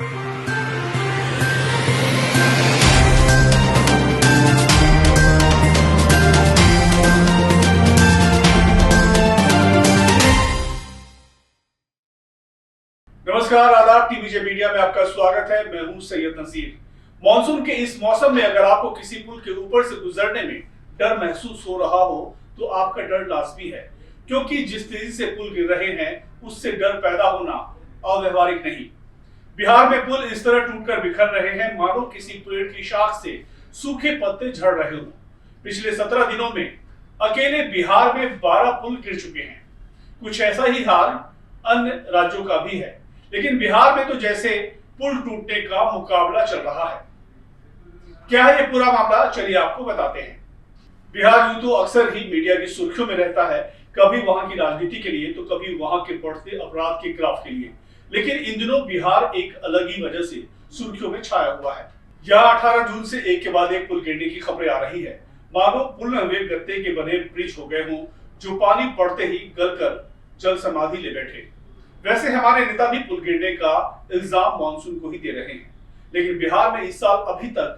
नमस्कार, आदाब। टीवीजे मीडिया में आपका स्वागत है। मैं हूं सैयद नसीर। मॉनसून के इस मौसम में अगर आपको किसी पुल के ऊपर से गुजरने में डर महसूस हो रहा हो तो आपका डर लाजमी है, क्योंकि जिस तेजी से पुल गिर रहे हैं उससे डर पैदा होना अव्यवहारिक नहीं। बिहार में पुल इस तरह टूटकर बिखर रहे हैं मानो किसी पेड़ की शाख से सूखे पत्ते झड़ रहे हों। पिछले 17 दिनों में अकेले बिहार में 12 पुल गिर चुके हैं। कुछ ऐसा ही हाल अन्य राज्यों का भी है, लेकिन बिहार में तो जैसे पुल टूटने का मुकाबला चल रहा है। क्या है ये पूरा मामला, चलिए आपको बताते हैं। बिहार यूं तो अक्सर ही मीडिया की सुर्खियों में रहता है, कभी वहां की राजनीति के लिए तो कभी वहां के बढ़ते अपराध के ग्राफ के लिए। लेकिन इन दिनों बिहार एक अलग ही वजह से सुर्खियों में छाया हुआ है। यहाँ 18 जून से एक के बाद एक पुल गिरने की खबरें आ रही है, मानो पुल में वे गत्ते के बने ब्रिज हो गए हों जो पानी पड़ते ही गलकर जल समाधि ले बैठे। वैसे हमारे नेता भी पुल गिरने का इल्जाम मॉनसून को ही दे रहे हैं, लेकिन बिहार में इस साल अभी तक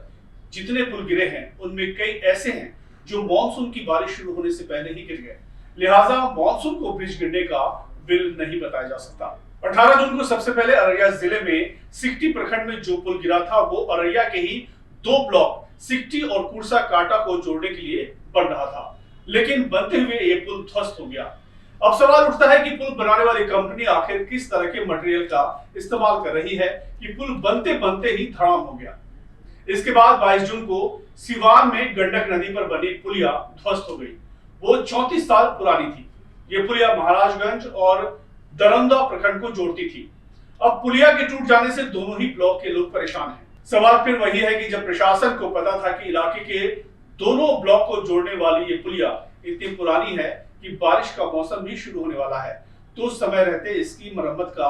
जितने पुल गिरे हैं उनमें कई ऐसे हैं जो मॉनसून की बारिश शुरू होने से पहले ही गिर गए। लिहाजा मॉनसून को ब्रिज गिरने का बिल नहीं बताया जा सकता। 18 जून को सबसे पहले अररिया जिले में सिकटी प्रखंड में जो पुल गिरा था वो अररिया के ही 2 ब्लॉक सिकटी और कुर्सा कांटा को जोड़ने के लिए बन रहा था, लेकिन बनते हुए ये पुल ध्वस्त हो गया। अब सवाल उठता है कि पुल बनाने वाली कंपनी आखिर किस तरह के मटेरियल का इस्तेमाल कर रही है कि पुल बनते बनते ही धड़ाम हो गया। इसके बाद 22 जून को सिवान में गंडक नदी पर बनी पुलिया ध्वस्त हो गई। वो 34 साल पुरानी थी। ये पुलिया महाराजगंज और दरौंदा प्रखंड को जोड़ती थी। अब पुलिया के टूट जाने से दोनों ही ब्लॉक के लोग परेशान हैं। सवाल फिर वही है कि जब प्रशासन को पता था कि इलाके के दोनों ब्लॉक को जोड़ने वाली ये पुलिया इतनी पुरानी है कि बारिश का मौसम भी शुरू होने वाला है, तो समय रहते इसकी मरम्मत का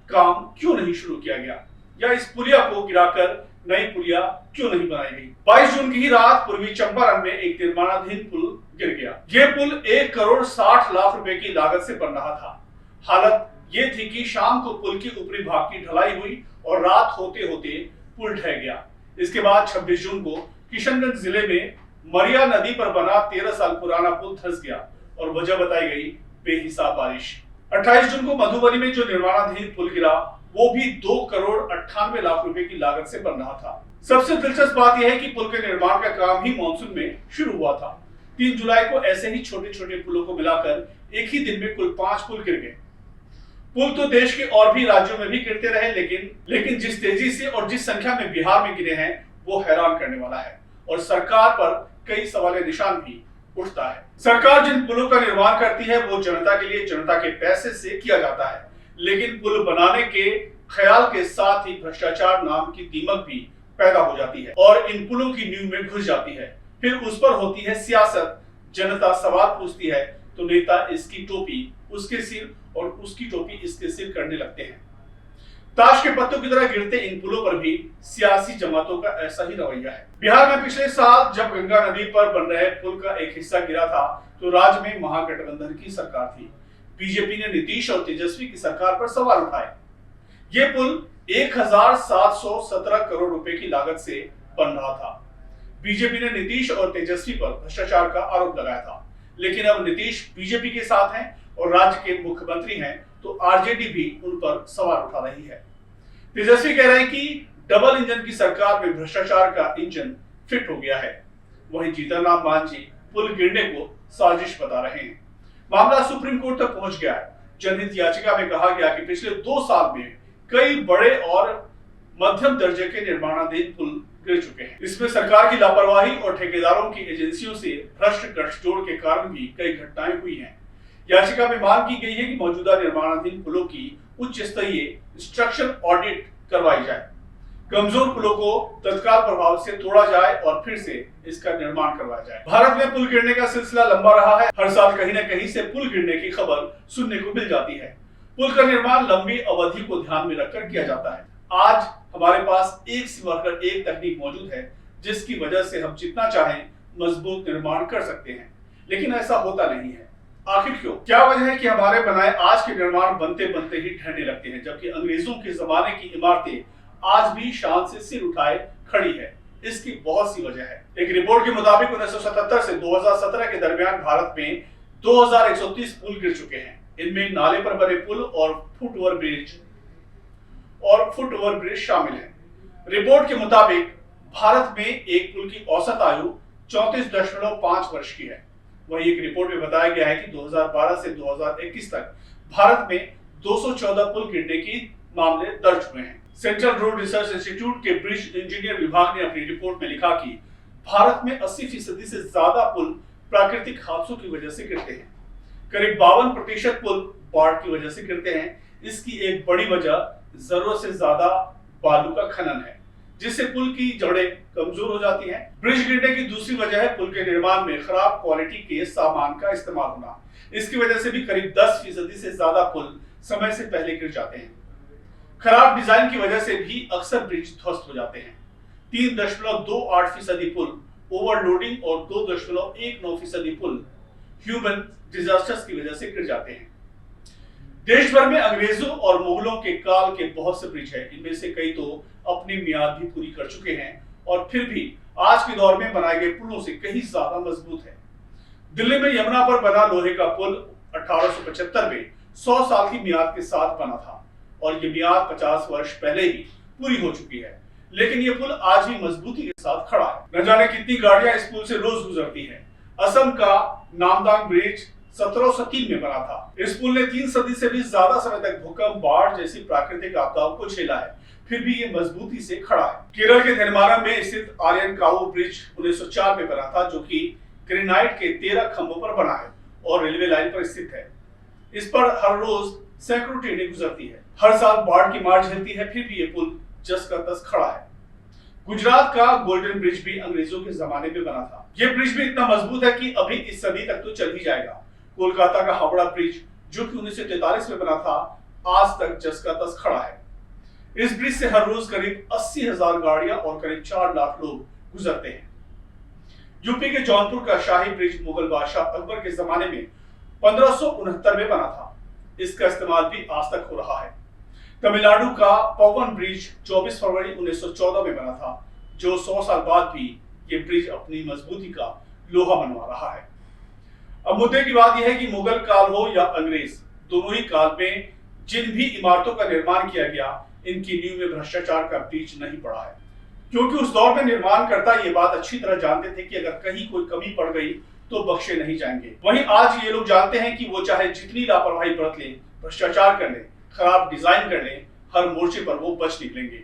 काम क्यों नहीं शुरू किया गया, या इस पुलिया को गिराकर नई पुलिया क्यों नहीं बनाई गई। 22 जून की ही रात पूर्वी चंपारण में एक निर्माणाधीन पुल गिर गया। ये पुल 1 करोड़ 60 लाख रुपए की लागत से बन रहा था। हालत ये थी कि शाम को पुल की ऊपरी भाग की ढलाई हुई और रात होते होते पुल ढह गया। इसके बाद 26 जून को किशनगंज जिले में मरिया नदी पर बना 13 साल पुराना पुल धंस गया और वजह बताई गई बेहिसाब बारिश। 28 जून को मधुबनी में जो निर्माणाधीन पुल गिरा वो भी 2 करोड़ 98 लाख रुपए की लागत से बन रहा था। सबसे दिलचस्प बात यह है कि पुल के निर्माण का काम ही मॉनसून में शुरू हुआ था। 3 जुलाई को ऐसे ही छोटे छोटे पुलों को मिलाकर एक ही दिन में कुल 5 पुल गिर गए। पुल तो देश के और भी राज्यों में भी गिरते रहे, लेकिन जिस तेजी से और जिस संख्या में बिहार में गिरे हैं वो हैरान करने वाला है और सरकार पर कई सवाल निशान भी उठता है। सरकार जिन पुलों का निर्माण करती है वो जनता के लिए जनता के पैसे से किया जाता है, लेकिन पुल बनाने के ख्याल के साथ ही भ्रष्टाचार नाम की दीमक भी पैदा हो जाती है और इन पुलों की नींव में घुस जाती है। फिर उस पर होती है सियासत। जनता सवाल पूछती है तो नेता इसकी टोपी उसके सिर और उसकी टोपी इसके सिर करने लगते हैं। ताश के पत्तों की तरह गिरते इन पुलों पर भी सियासी जमातों का ऐसा ही रवैया है। बिहार में पिछले साल जब गंगा नदी पर बन रहे पुल का एक हिस्सा गिरा था तो राज्य में महागठबंधन की सरकार थी। बीजेपी ने नीतीश और तेजस्वी की सरकार पर सवाल उठाए। ये पुल 1717 करोड़ रुपए की लागत से बन रहा था। बीजेपी ने नीतीश और तेजस्वी पर भ्रष्टाचार का आरोप लगाया था, लेकिन अब नीतीश बीजेपी के साथ हैं और राज्य के मुख्यमंत्री हैं तो आरजेडी भी उन पर सवाल उठा रही है। तेजस्वी कह रहे हैं कि डबल इंजन की सरकार में भ्रष्टाचार का इंजन फिट हो गया है। वहीं जीतनराम मांझी पुल गिरने को साजिश बता रहे हैं। मामला सुप्रीम कोर्ट तक पहुंच गया है। जनहित याचिका में कहा गया कि पिछले 2 साल में कई बड़े और मध्यम दर्जे के निर्माणाधीन पुल गिर चुके हैं। इसमें सरकार की लापरवाही और ठेकेदारों की एजेंसियों से भ्रष्ट गठजोड़ के कारण भी कई घटनाएं हुई हैं। याचिका में मांग की गई है कि मौजूदा निर्माणाधीन पुलों की उच्च स्तरीय स्ट्रक्चरल ऑडिट करवाई जाए, कमजोर पुलों को तत्काल प्रभाव से तोड़ा जाए और फिर से इसका निर्माण करवाया जाए। भारत में पुल गिरने का सिलसिला लंबा रहा है। हर साल कहीं न कहीं से पुल गिरने की खबर सुनने को मिल जाती है। पुल का निर्माण लंबी अवधि को ध्यान में रखकर किया जाता है। आज हमारे पास एक से बढ़कर एक तकनीक मौजूद है जिसकी वजह से हम जितना चाहें मजबूत निर्माण कर सकते हैं, लेकिन ऐसा होता नहीं है। आखिर क्यों? क्या वजह है कि हमारे बनाए आज के निर्माण बनते बनते ही ढहने लगते हैं, जबकि अंग्रेजों के जमाने की इमारतें आज भी शान से सिर उठाए खड़ी है। इसकी बहुत सी वजह है। एक रिपोर्ट के मुताबिक 1977 से 2017 के दरमियान भारत में 2130 पुल गिर चुके हैं। इनमें नाले पर बने पुल और फुट ओवर ब्रिज शामिल हैं। रिपोर्ट के मुताबिक भारत में एक पुल की औसत आयु 34.5 वर्ष की है। वहीं एक रिपोर्ट में बताया गया है कि 2012 से 2021 तक भारत में 214 पुल गिरने के मामले दर्ज हुए हैं। सेंट्रल रोड रिसर्च इंस्टीट्यूट के ब्रिज इंजीनियर विभाग ने अपनी रिपोर्ट में लिखा कि भारत में 80% से ज्यादा पुल प्राकृतिक हादसों की वजह से गिरते हैं। करीब 52% पुल बाढ़ की वजह से गिरते हैं। इसकी एक बड़ी वजह जरूरत से ज्यादा बालू का खनन है, जिससे पुल की जड़ें कमजोर हो जाती हैं। ब्रिज गिरने की दूसरी वजह है पुल के निर्माण में खराब क्वालिटी के सामान का इस्तेमाल होना। इसकी वजह से भी करीब 10% से ज्यादा पुल समय से पहले गिर जाते हैं। खराब डिजाइन की वजह से भी अक्सर ब्रिज ध्वस्त हो जाते हैं। 3.28% पुल ओवरलोडिंग और 2.19% पुल ह्यूमन डिजास्टर्स की वजह से गिर जाते हैं। देश भर में अंग्रेजों और मुगलों के काल के बहुत से ब्रिज हैं। इनमें से कई तो अपनी मियाद भी पूरी कर चुके हैं और फिर भी आज के दौर में बनाए गए पुलों से कहीं ज्यादा मजबूत है। दिल्ली में यमुना पर बना लोहे का पुल 1875 में 100 साल की मियाद के साथ बना था और ये मियाद 50 वर्ष पहले ही पूरी हो चुकी है, लेकिन ये पुल आज भी मजबूती के साथ खड़ा है। न जाने कितनी गाड़ियां इस पुल से रोज गुजरती हैं। असम का नामदांग ब्रिज 1703 में बना था। इस पुल ने 3 सदी से भी ज्यादा समय तक भूकंप, बाढ़ जैसी प्राकृतिक आपदाओं को झेला है, फिर भी ये मजबूती से खड़ा है। केरल के निर्माला में स्थित आर्यन काऊ ब्रिज 1904 में बना था, जो कि ग्रेनाइट के 13 खंभों पर बना है और रेलवे लाइन पर स्थित है। इस पर हर रोज सैकड़ों ट्रेनें गुजरती है। हर साल बाढ़ की मार झेलती है, फिर भी ये पुल जस का तस खड़ा है। गुजरात का गोल्डन ब्रिज भी अंग्रेजों के जमाने में बना था। ये ब्रिज भी इतना मजबूत है कि अभी इस सदी तक तो चल ही जाएगा। कोलकाता का हावड़ा ब्रिज, जो कि 1943 में बना था, आज तक जस का तस खड़ा है। इस ब्रिज से हर रोज करीब 80,000 गाड़ियां और करीब 4 लाख लोग गुजरते हैं। यूपी के जौनपुर का शाही ब्रिज मुगल बादशाह अकबर के जमाने में 1569 में बना था। इसका इस्तेमाल भी आज तक हो रहा है। तमिलनाडु का पवन ब्रिज 24 फरवरी 1914 में बना था, जो 100 साल बाद भी ये ब्रिज अपनी मजबूती का लोहा मनवा रहा है। अब मुद्दे की बात यह है कि मुगल काल हो या अंग्रेज, दोनों ही काल में जिन भी इमारतों का निर्माण किया गया, इनकी नींव में भ्रष्टाचार का बीज नहीं पड़ा है, क्योंकि उस दौर में निर्माणकर्ता ये बात अच्छी तरह जानते थे कि अगर कहीं कोई कमी पड़ गई तो बख्शे नहीं जाएंगे। वहीं आज ये लोग जानते हैं कि वो चाहे जितनी लापरवाही बरत लें, भ्रष्टाचार कर लें, खराब डिजाइन कर लें, हर मोर्चे पर वो बच निकलेंगे।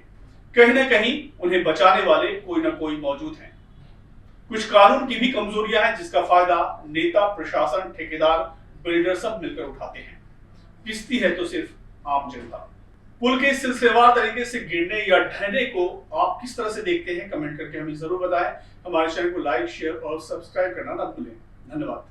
कहीं ना कहीं उन्हें बचाने वाले कोई ना कोई मौजूद हैं। कुछ कानून की भी कमजोरियां हैं, जिसका फायदा नेता, प्रशासन, ठेकेदार, बिल्डर सब मिलकर उठाते हैं। पिसती है तो सिर्फ आम जनता। पुल के सिलसिलेवार तरीके से गिरने या ढहने को आप किस तरह से देखते हैं, कमेंट करके हमें जरूर बताएं। हमारे चैनल को लाइक, शेयर और सब्सक्राइब करना ना भूलें। धन्यवाद।